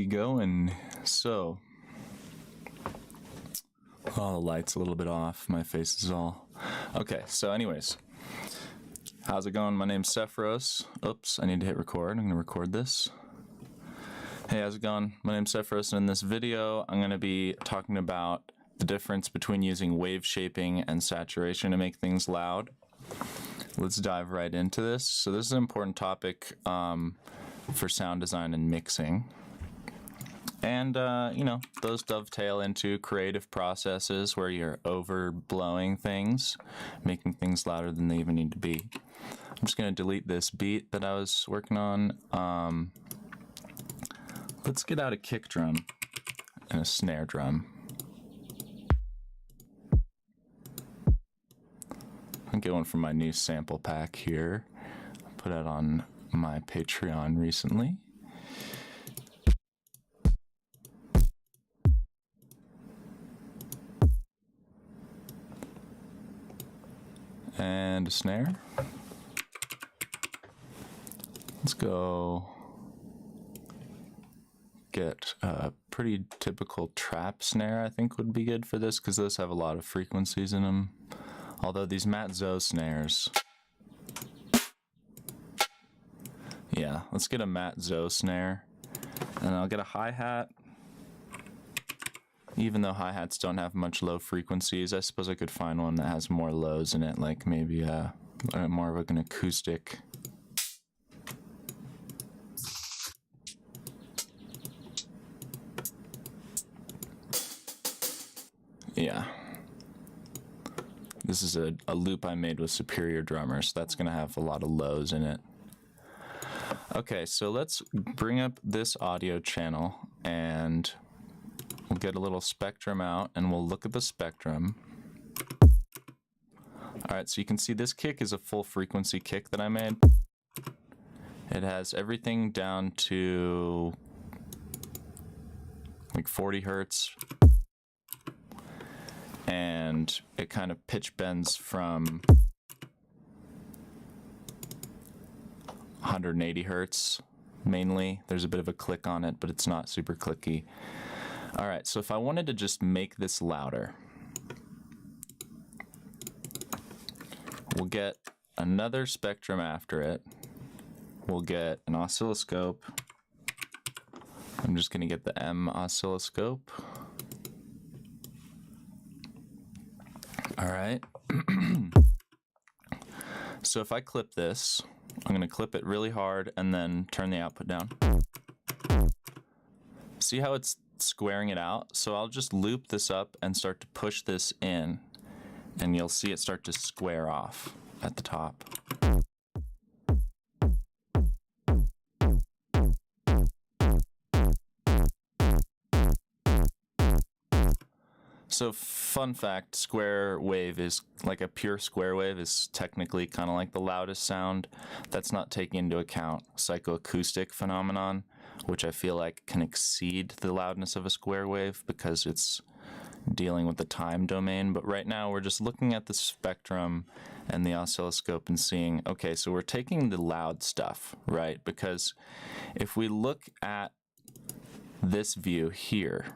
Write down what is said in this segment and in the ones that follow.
going. So, oh, the light's a little bit off. My face is all... Okay, so anyways. How's it going? My name's Sephiros. Oops, I need to hit record. I'm going to record this. Hey, how's it going? My name's Sephiros, and in this video, I'm going to be talking about the difference between using wave shaping and saturation to make things loud. Let's dive right into this. So this is an important topic for sound design and mixing. And, you know, those dovetail into creative processes where you're overblowing things, making things louder than they even need to be. I'm just going to delete this beat that I was working on. Let's get out a kick drum and a snare drum. I'll get one from my new sample pack here. I put it on my Patreon recently. And a snare. Let's go get a pretty typical trap snare. I think would be good for this because those have a lot of frequencies in them. Although these Matt Zo snares, yeah, let's get a Matt Zo snare, and I'll get a hi-hat. Even though hi-hats don't have much low frequencies, I suppose I could find one that has more lows in it, like maybe more of an acoustic. Yeah. This is a loop I made with Superior Drummer, so that's going to have a lot of lows in it. Okay, so let's bring up this audio channel, and we'll get a little spectrum out, and we'll look at the spectrum. Alright, so you can see this kick is a full frequency kick that I made. It has everything down to like 40 hertz. And it kind of pitch bends from 180 hertz mainly. There's a bit of a click on it, but it's not super clicky. All right, so if I wanted to just make this louder, we'll get another spectrum after it. We'll get an oscilloscope. I'm just going to get the M oscilloscope. All right. So if I clip this, I'm going to clip it really hard and then turn the output down. See how it's squaring it out? So I'll just loop this up and start to push this in, and you'll see it start to square off at the top. So fun fact, square wave is like a pure square wave is technically kind of like the loudest sound. That's not taking into account psychoacoustic phenomenon, which I feel like can exceed the loudness of a square wave because it's dealing with the time domain. But right now we're just looking at the spectrum and the oscilloscope and seeing, okay, so we're taking the loud stuff, right? Because if we look at this view here,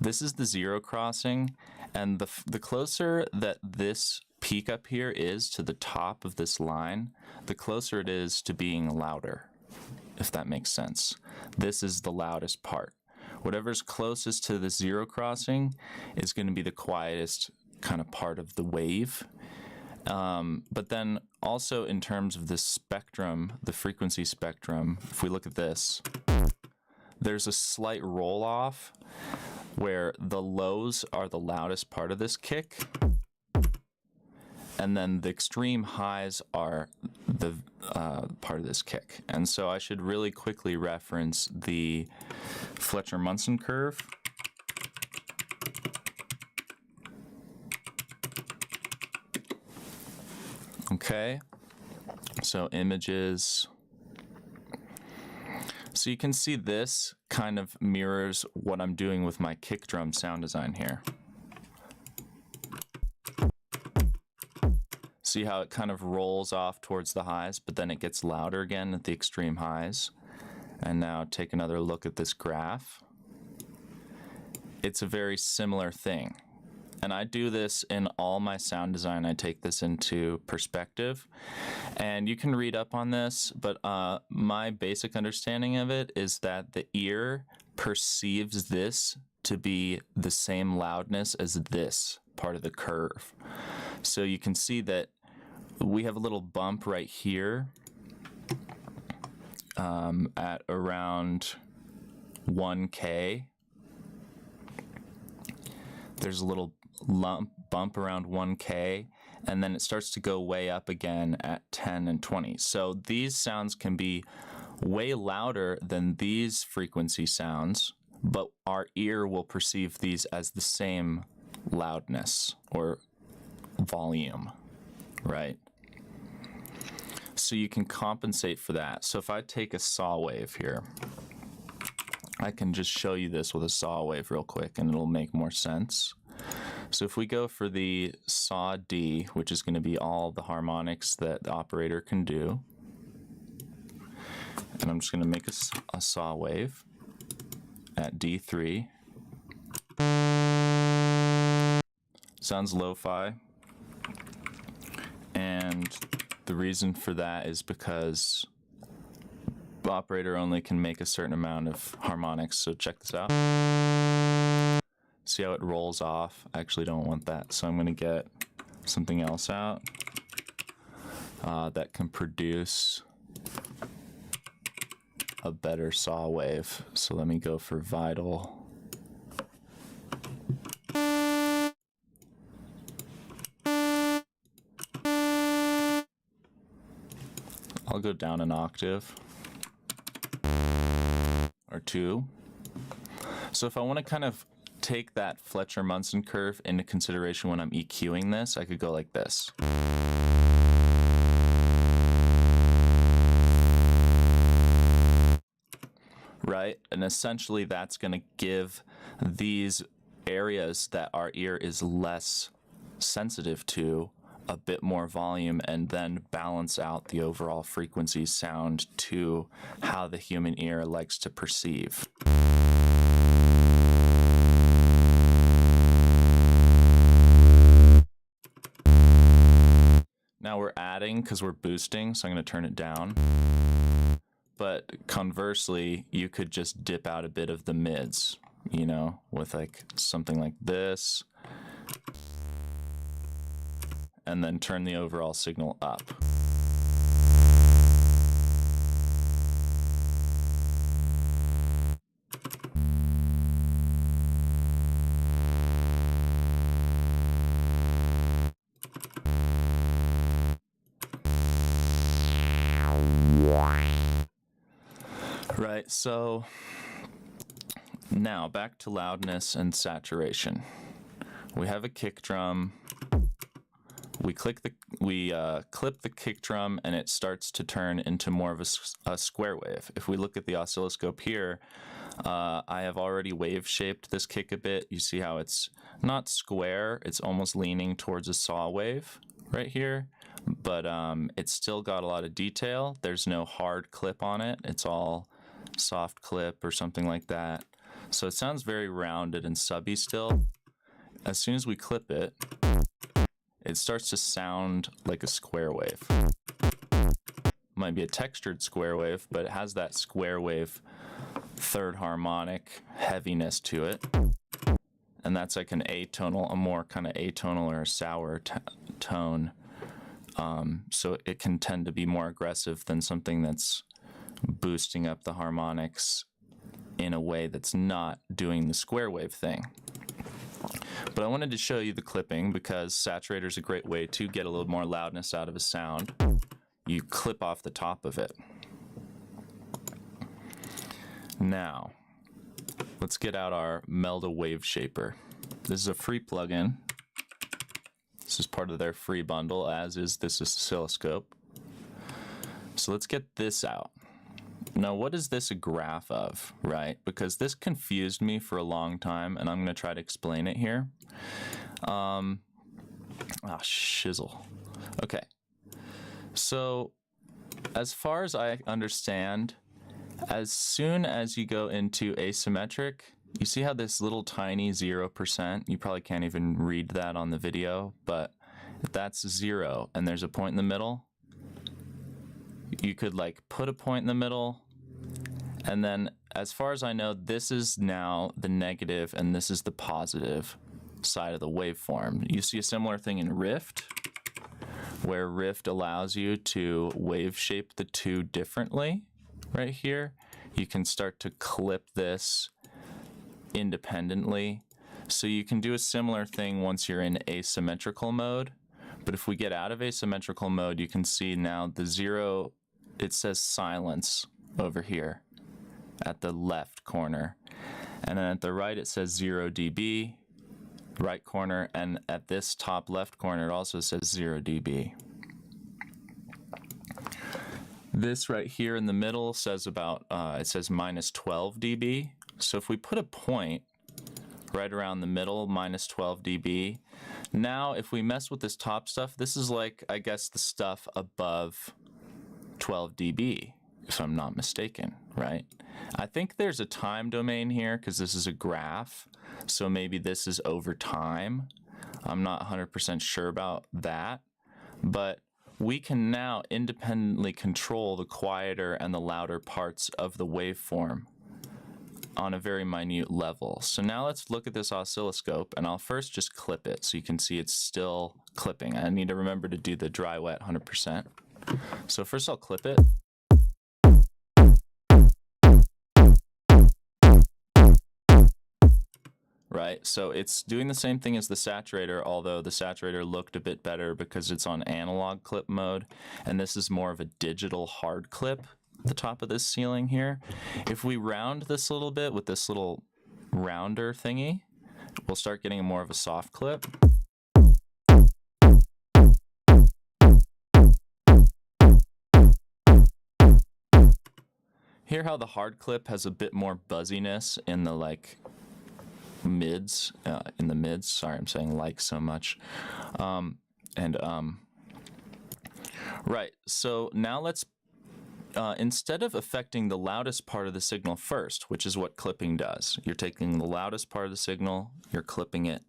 this is the zero crossing, and the closer that this peak up here is to the top of this line, the closer it is to being louder, if that makes sense. This is the loudest part. Whatever's closest to the zero crossing is going to be the quietest kind of part of the wave. But then also in terms of the spectrum, the frequency spectrum, if we look at this, there's a slight roll off where the lows are the loudest part of this kick, and then the extreme highs are the part of this kick. And so I should really quickly reference the Fletcher-Munson curve. Okay, so images. So you can see this kind of mirrors what I'm doing with my kick drum sound design here. See how it kind of rolls off towards the highs, but then it gets louder again at the extreme highs. And now take another look at this graph. It's a very similar thing. And I do this in all my sound design. I take this into perspective. And you can read up on this, but my basic understanding of it is that the ear perceives this to be the same loudness as this part of the curve. So you can see that we have a little bump right here at around 1K. There's a little bump around 1K, and then it starts to go way up again at 10 and 20. So these sounds can be way louder than these frequency sounds, but our ear will perceive these as the same loudness or volume, right? So you can compensate for that. So if I take a saw wave here, I can just show you this with a saw wave real quick and it'll make more sense. So if we go for the saw D, which is going to be all the harmonics that the operator can do, and I'm just going to make a saw wave at D3. Sounds lo-fi, and the reason for that is because the operator only can make a certain amount of harmonics. So check this out. See how it rolls off? I actually don't want that, so I'm going to get something else out that can produce a better saw wave. So let me go for Vital. I'll go down an octave or two. So if I want to kind of take that Fletcher-Munson curve into consideration when I'm EQing this, I could go like this. Right? And essentially that's going to give these areas that our ear is less sensitive to a bit more volume and then balance out the overall frequency sound to how the human ear likes to perceive. Now we're adding because we're boosting, so I'm going to turn it down. But conversely, you could just dip out a bit of the mids, you know, with like something like this, and then turn the overall signal up. Right, so now back to loudness and saturation. We have a kick drum. We clip the kick drum and it starts to turn into more of a square wave. If we look at the oscilloscope here, I have already wave shaped this kick a bit. You see how it's not square, it's almost leaning towards a saw wave right here, but it's still got a lot of detail. There's no hard clip on it. It's all soft clip or something like that. So it sounds very rounded and subby still. As soon as we clip it, it starts to sound like a square wave. Might be a textured square wave, but it has that square wave third harmonic heaviness to it. And that's like an atonal, a more kind of atonal or a sour tone. So it can tend to be more aggressive than something that's boosting up the harmonics in a way that's not doing the square wave thing. But I wanted to show you the clipping because saturator is a great way to get a little more loudness out of a sound. You clip off the top of it. Now, let's get out our Melda Wave Shaper. This is a free plugin. This is part of their free bundle, as is this oscilloscope. So let's get this out. Now, what is this a graph of, right? Because this confused me for a long time, and I'm going to try to explain it here. Shizzle. Okay. So, as far as I understand, As soon as you go into asymmetric, you see how this little tiny 0%, you probably can't even read that on the video, but if that's 0 and there's a point in the middle, you could like put a point in the middle, and then as far as I know, this is now the negative and this is the positive side of the waveform. You see a similar thing in Rift, where Rift allows you to wave shape the two differently. Right here, you can start to clip this independently. So you can do a similar thing once you're in asymmetrical mode. But if we get out of asymmetrical mode, you can see now the 0, it says silence over here at the left corner. And then at the right, it says 0 dB, right corner. And at this top left corner, it also says 0 dB. This right here in the middle says about, it says minus 12 dB. So if we put a point right around the middle, minus 12 dB, now if we mess with this top stuff, this is like, I guess, the stuff above 12 dB, if I'm not mistaken, right? I think there's a time domain here because this is a graph, so maybe this is over time. I'm not 100% sure about that, but we can now independently control the quieter and the louder parts of the waveform on a very minute level. So now let's look at this oscilloscope, and I'll first just clip it so you can see it's still clipping. I need to remember to do the dry wet 100%. So first I'll clip it. Right, so it's doing the same thing as the saturator, although the saturator looked a bit better because it's on analog clip mode, and this is more of a digital hard clip at the top of this ceiling here. If we round this a little bit with this little rounder thingy, we'll start getting more of a soft clip. Hear how the hard clip has a bit more buzziness in the mids, sorry, I'm saying like so much. Right, so now let's, instead of affecting the loudest part of the signal first, which is what clipping does, you're taking the loudest part of the signal, you're clipping it,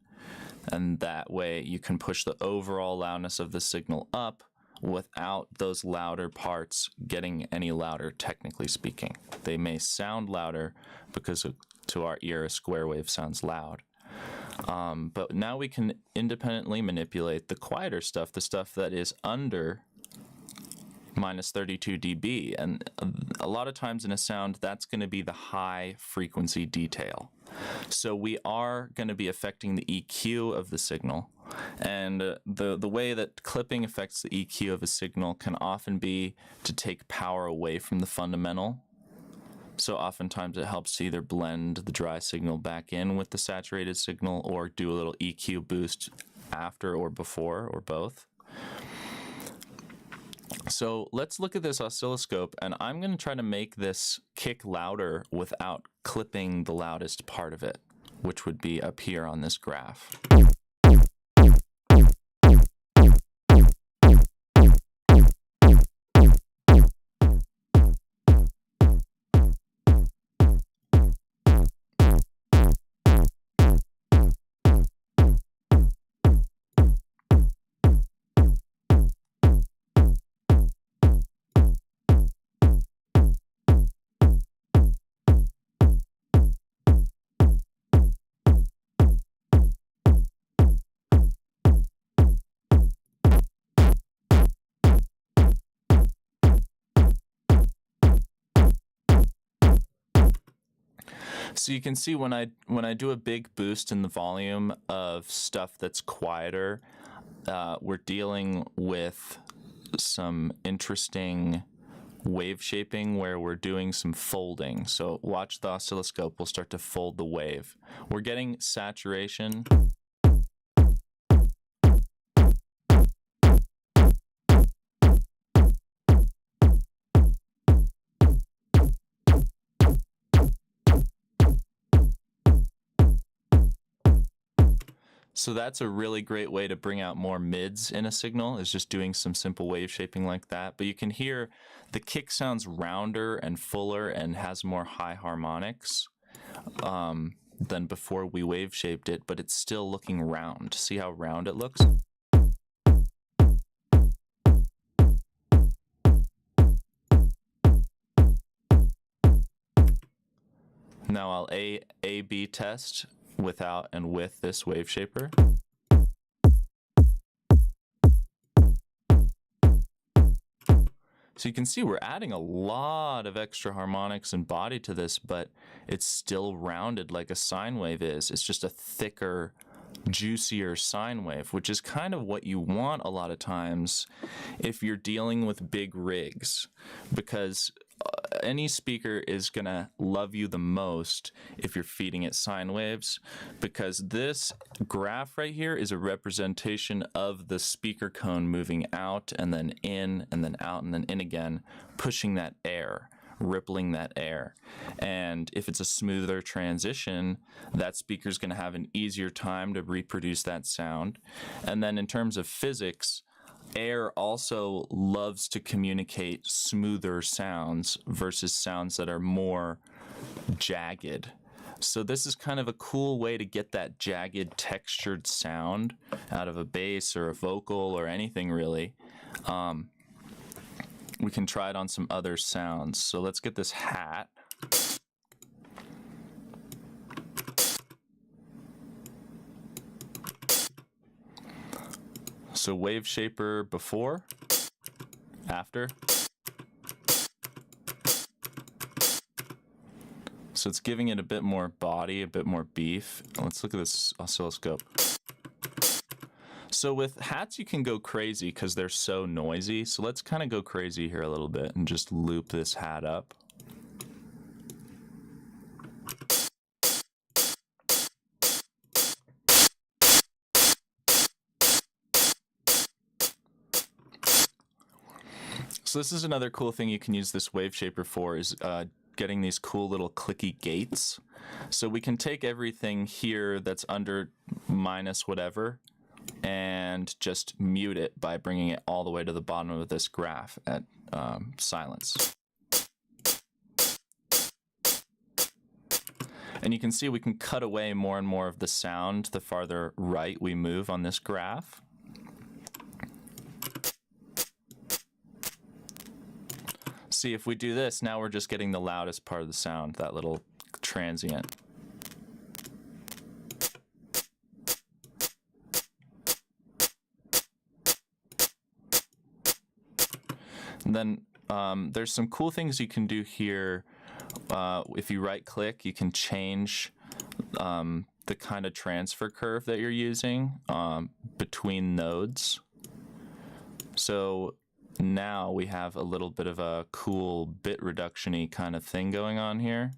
and that way you can push the overall loudness of the signal up without those louder parts getting any louder, technically speaking. They may sound louder because to our ear, a square wave sounds loud. But now we can independently manipulate the quieter stuff, the stuff that is under minus 32 dB. And a lot of times in a sound, that's going to be the high frequency detail. So we are going to be affecting the EQ of the signal. And the way that clipping affects the EQ of a signal can often be to take power away from the fundamental. So oftentimes it helps to either blend the dry signal back in with the saturated signal or do a little EQ boost after or before or both. So let's look at this oscilloscope, and I'm going to try to make this kick louder without clipping the loudest part of it, which would be up here on this graph. So you can see when I do a big boost in the volume of stuff that's quieter, we're dealing with some interesting wave shaping where we're doing some folding. So watch the oscilloscope, we'll start to fold the wave. We're getting saturation. So that's a really great way to bring out more mids in a signal, is just doing some simple wave shaping like that. But you can hear the kick sounds rounder and fuller and has more high harmonics than before we wave shaped it, but it's still looking round. See how round it looks? Now I'll A/B test without and with this wave shaper. So you can see we're adding a lot of extra harmonics and body to this, but it's still rounded like a sine wave is. It's just a thicker, juicier sine wave, which is kind of what you want a lot of times if you're dealing with big rigs, because any speaker is going to love you the most if you're feeding it sine waves, because this graph right here is a representation of the speaker cone moving out and then in and then out and then in again, pushing that air, rippling that air. And if it's a smoother transition, that speaker's going to have an easier time to reproduce that sound. And then in terms of physics, air also loves to communicate smoother sounds versus sounds that are more jagged. So this is kind of a cool way to get that jagged, textured sound out of a bass or a vocal or anything really. We can try it on some other sounds. So let's get this hat. So wave shaper before, after. So it's giving it a bit more body, a bit more beef. Let's look at this oscilloscope. So with hats you can go crazy because they're so noisy. So let's kind of go crazy here a little bit and just loop this hat up. So this is another cool thing you can use this wave shaper for, is getting these cool little clicky gates. So we can take everything here that's under minus whatever and just mute it by bringing it all the way to the bottom of this graph at silence. And you can see we can cut away more and more of the sound the farther right we move on this graph. See, if we do this, now we're just getting the loudest part of the sound, that little transient. And then there's some cool things you can do here. If you right click, you can change the kind of transfer curve that you're using between nodes. So now we have a little bit of a cool bit reduction-y kind of thing going on here.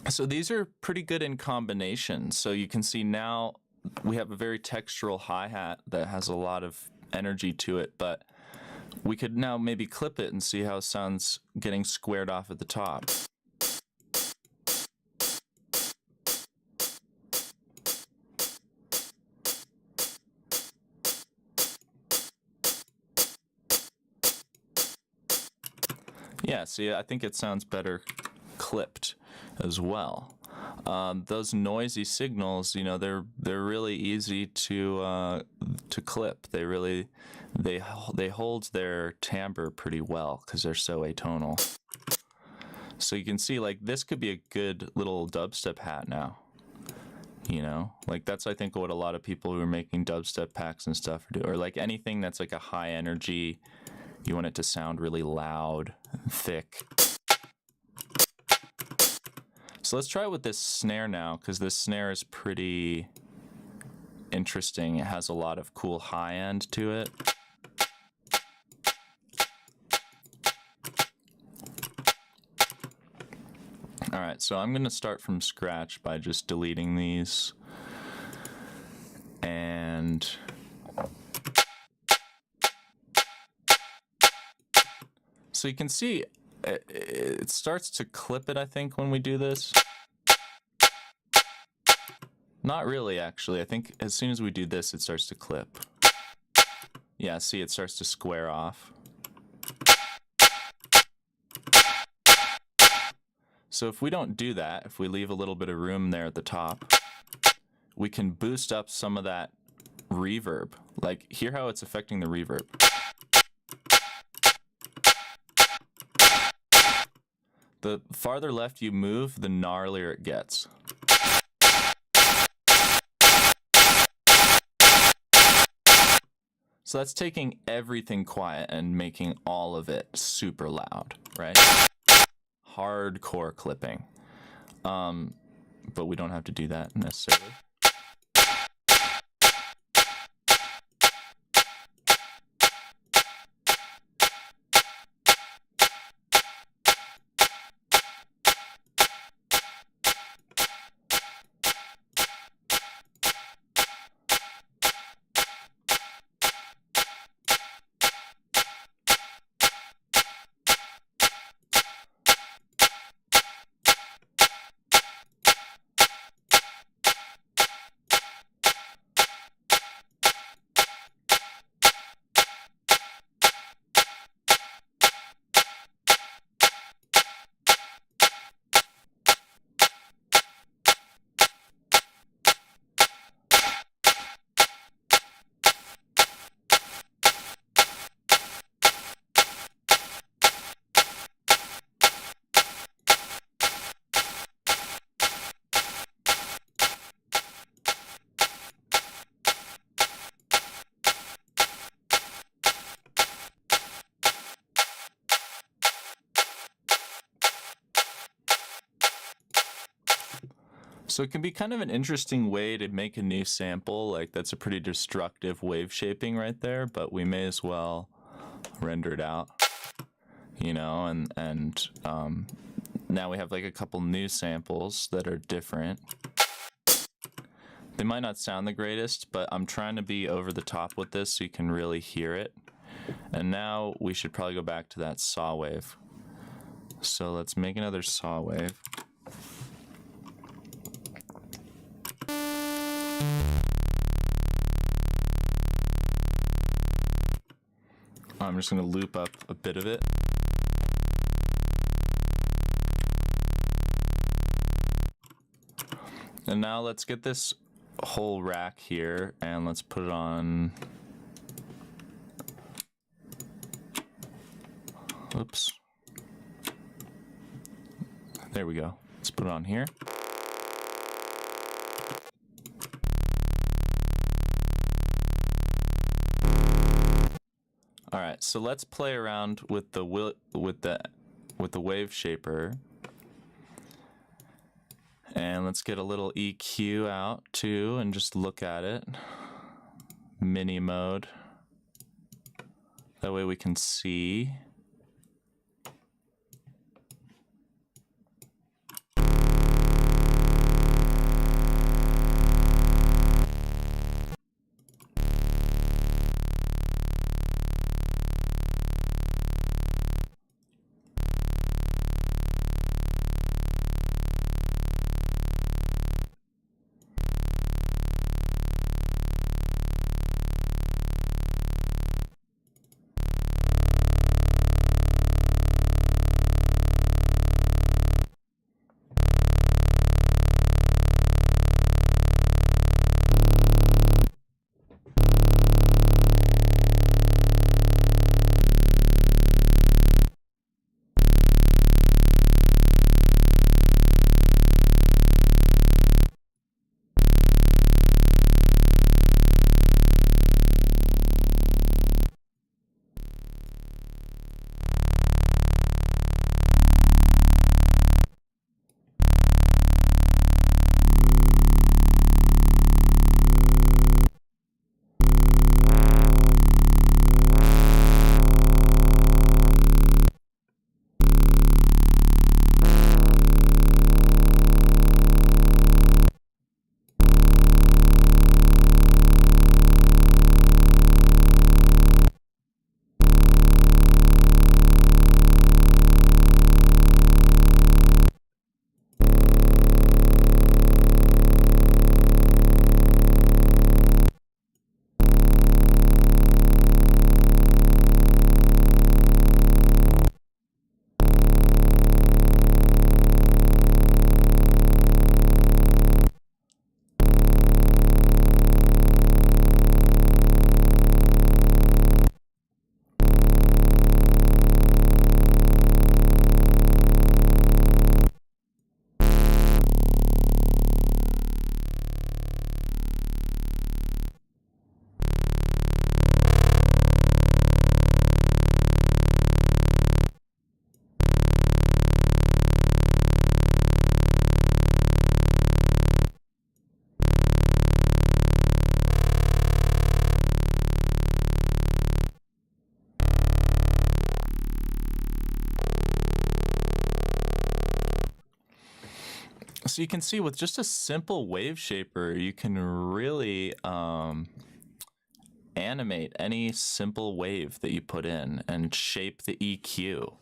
So these are pretty good in combination. So you can see now we have a very textural hi-hat that has a lot of energy to it, but we could now maybe clip it and see how it sounds getting squared off at the top. Yeah, see, I think it sounds better clipped as well. Those noisy signals, you know, they're really easy to clip. They hold their timbre pretty well because they're so atonal. So you can see, like, this could be a good little dubstep hat now. You know, like that's I think what a lot of people who are making dubstep packs and stuff do, or like anything that's like a high energy, you want it to sound really loud and thick. So let's try it with this snare now, because this snare is pretty interesting. It has a lot of cool high end to it. All right, so I'm gonna start from scratch by just deleting these. And so you can see it starts to clip it, I think, when we do this. Not really, actually. I think as soon as we do this, it starts to clip. Yeah, see, it starts to square off. So if we don't do that, if we leave a little bit of room there at the top, we can boost up some of that reverb. Like, hear how it's affecting the reverb. The farther left you move, the gnarlier it gets. So that's taking everything quiet and making all of it super loud, right? Hardcore clipping. But we don't have to do that necessarily. So it can be kind of an interesting way to make a new sample. Like, that's a pretty destructive wave shaping right there, but we may as well render it out, you know, and now we have like a couple new samples that are different. They might not sound the greatest, but I'm trying to be over the top with this so you can really hear it. And now we should probably go back to that saw wave. So let's make another saw wave. I'm just going to loop up a bit of it. And now let's get this whole rack here and let's put it on. Oops. There we go. Let's put it on here. All right, so let's play around with the wave shaper, and let's get a little EQ out too, and just look at it. Mini mode. That way we can see. So you can see with just a simple wave shaper, you can really animate any simple wave that you put in and shape the EQ.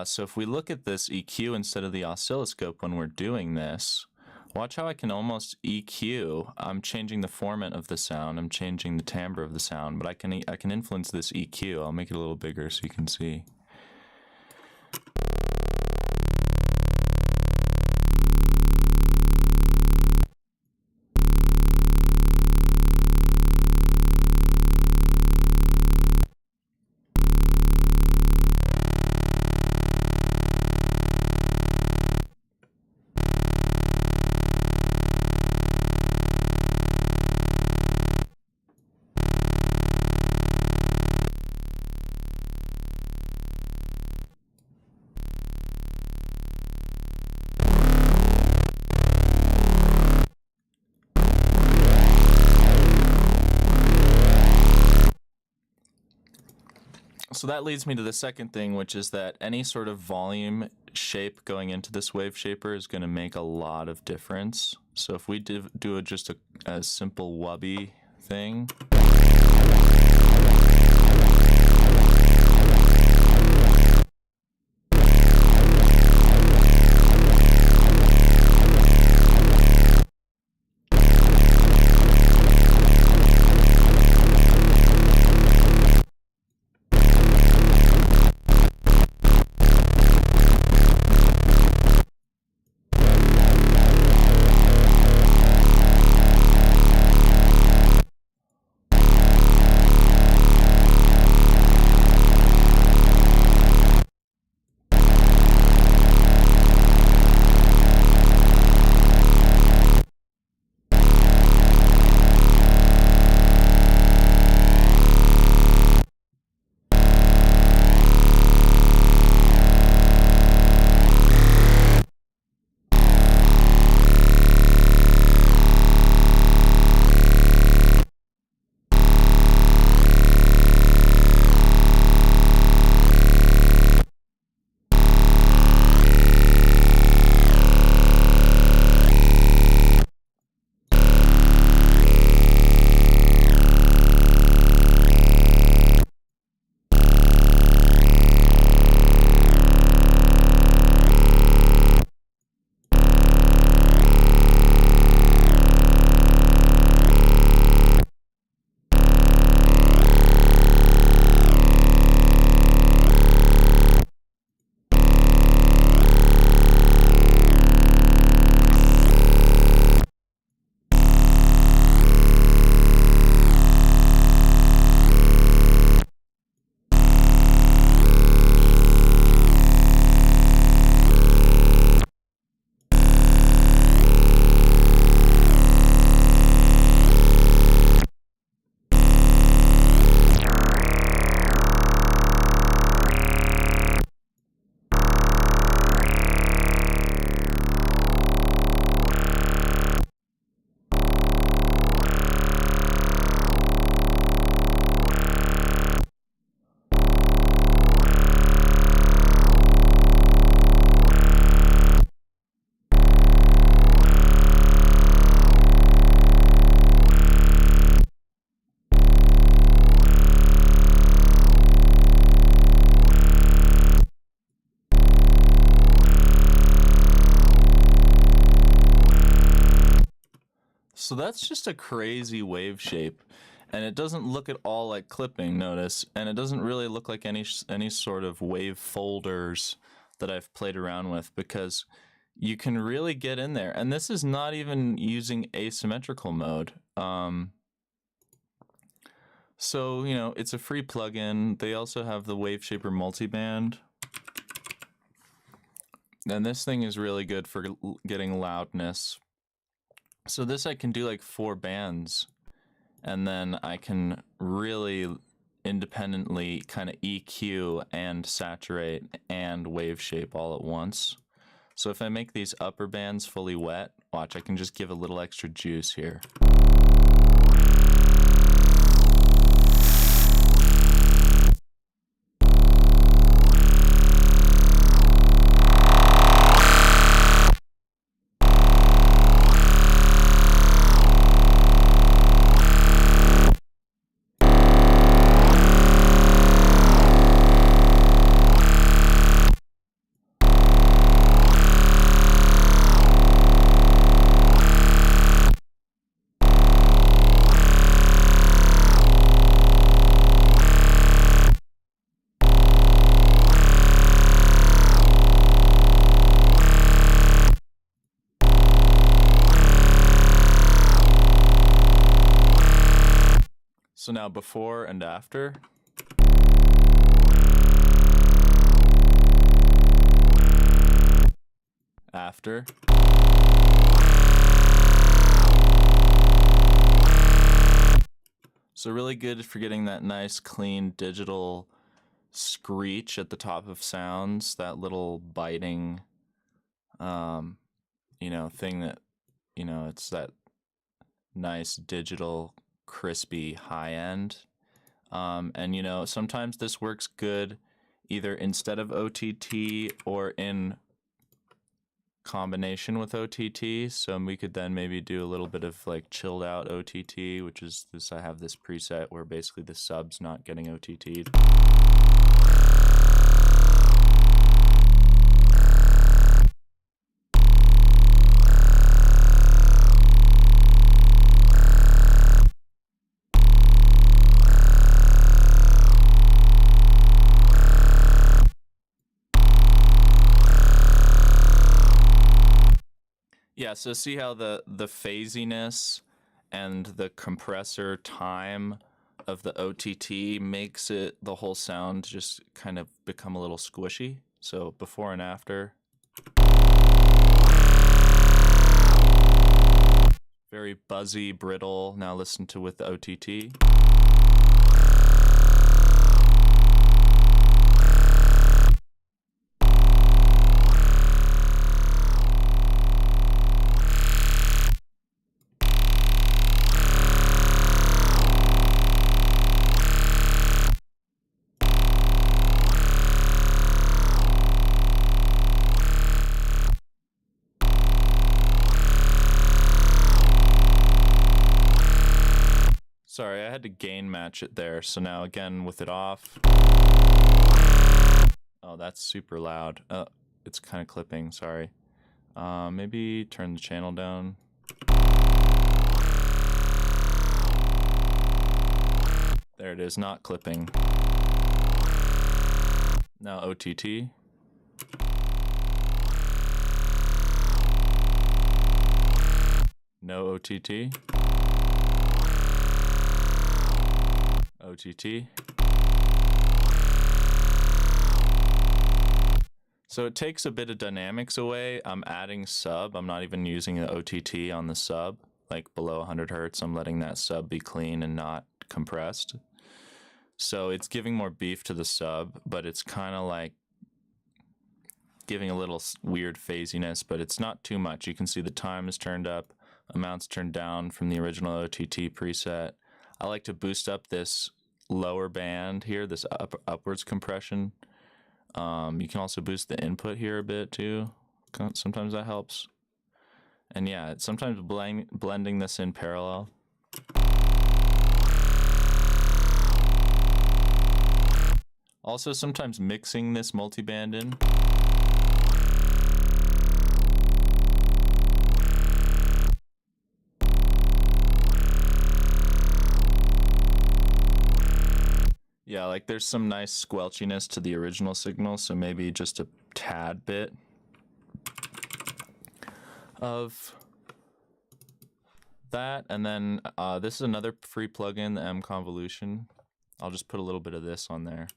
So if we look at this EQ instead of the oscilloscope when we're doing this, watch how I can almost EQ. I'm changing the format of the sound, I'm changing the timbre of the sound, but I can influence this EQ. I'll make it a little bigger so you can see. So that leads me to the second thing, which is that any sort of volume shape going into this wave shaper is going to make a lot of difference. So if we do just a simple wubby thing. So that's just a crazy wave shape, and it doesn't look at all like clipping, notice, and it doesn't really look like any sort of wave folders that I've played around with, because you can really get in there. And this is not even using asymmetrical mode. So, you know, it's a free plugin. They also have the Wave Shaper multiband. And this thing is really good for getting loudness. So this I can do like 4 bands, and then I can really independently kind of EQ and saturate and wave shape all at once. So if I make these upper bands fully wet, watch, I can just give a little extra juice here. So now before and after. After. So really good for getting that nice, clean, digital screech at the top of sounds, that little biting, thing that, it's that nice, digital, crispy high end. And sometimes this works good either instead of OTT or in combination with OTT. So we could then maybe do a little bit of like chilled out OTT, which is this. I have this preset where basically the sub's not getting OTT'd. Yeah, so see how the phasiness and the compressor time of the OTT makes it, the whole sound just kind of become a little squishy. So before and after. Very buzzy, brittle. Now listen to with the OTT. Sorry, I had to gain match it there. So now again with it off. Oh, that's super loud. It's kind of clipping, sorry. Maybe turn the channel down. There it is, not clipping. Now OTT. No OTT. OTT. So it takes a bit of dynamics away. I'm adding sub. I'm not even using the OTT on the sub. Like below 100 hertz, I'm letting that sub be clean and not compressed. So it's giving more beef to the sub, but it's kind of like giving a little weird phasiness, but it's not too much. You can see the time is turned up, amounts turned down from the original OTT preset. I like to boost up this lower band here, this upwards compression. You can also boost the input here a bit too. Sometimes that helps. And yeah, sometimes blending this in parallel. Also sometimes mixing this multiband in. Yeah, like there's some nice squelchiness to the original signal, so maybe just a tad bit of that. And then this is another free plugin, the M Convolution. I'll just put a little bit of this on there.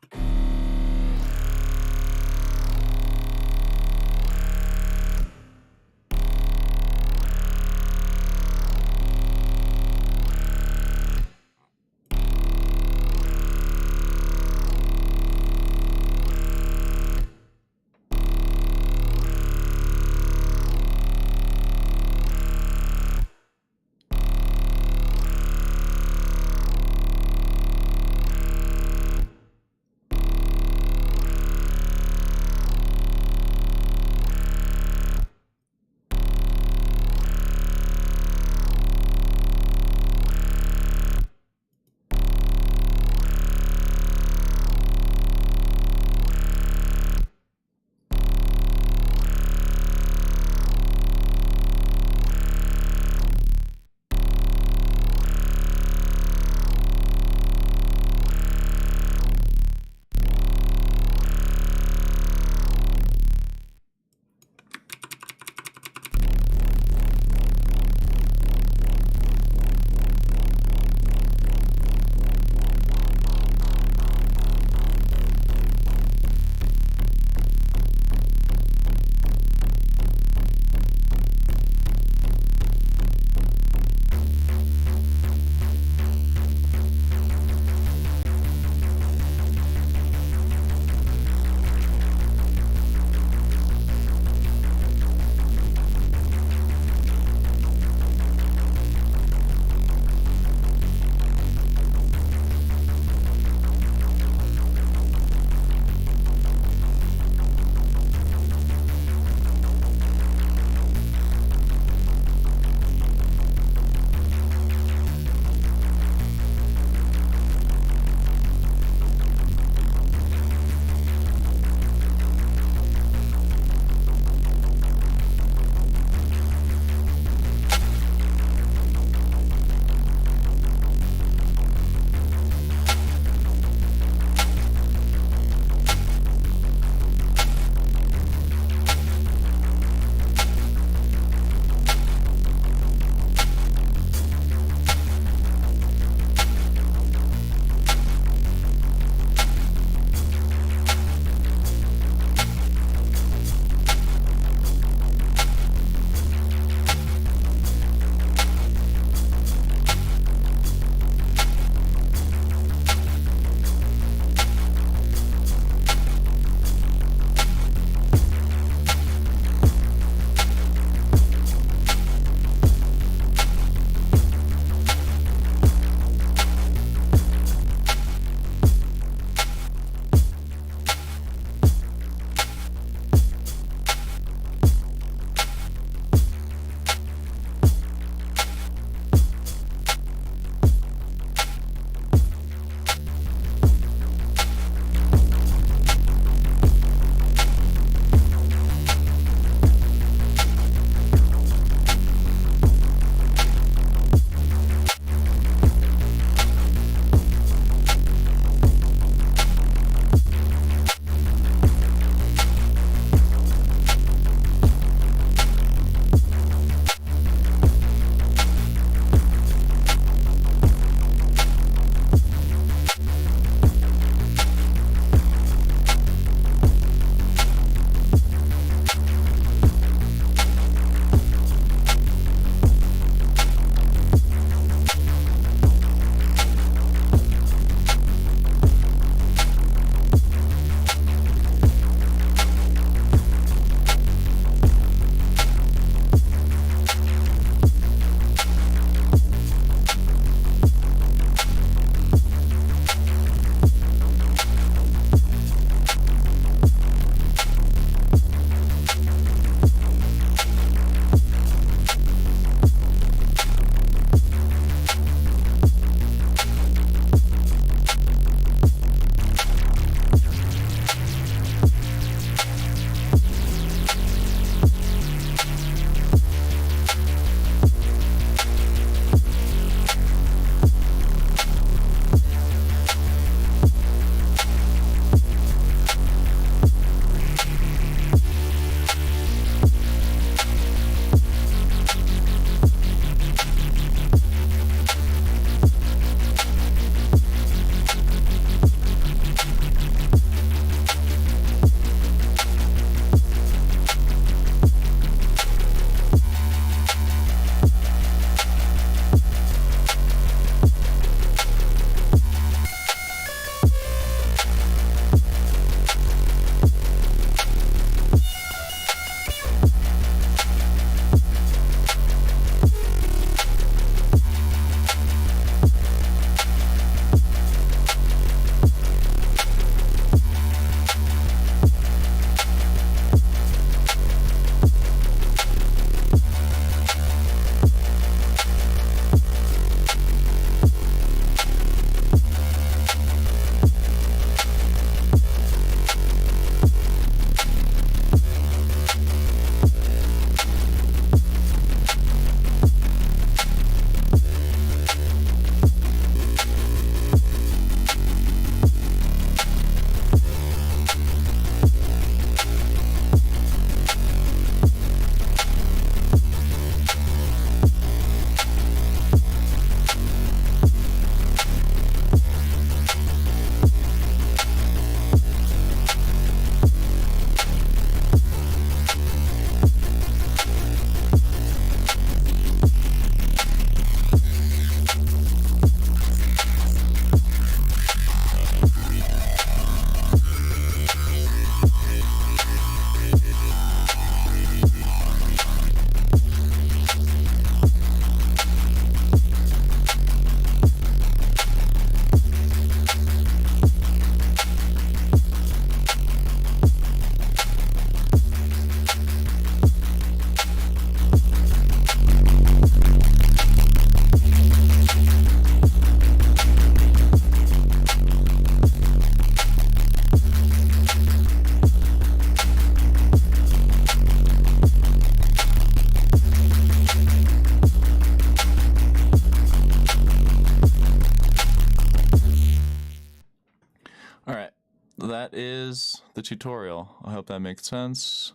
tutorial. I hope that makes sense.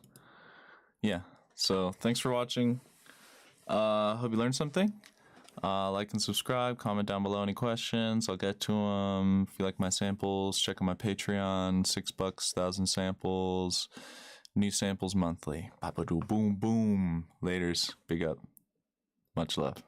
Yeah, so thanks for watching. Hope you learned something. Like and subscribe, comment down below any questions. I'll get to them. If you like my samples, check out my Patreon. $6, 1,000 samples. New samples monthly. Papa do boom boom. Laters. Big up. Much love.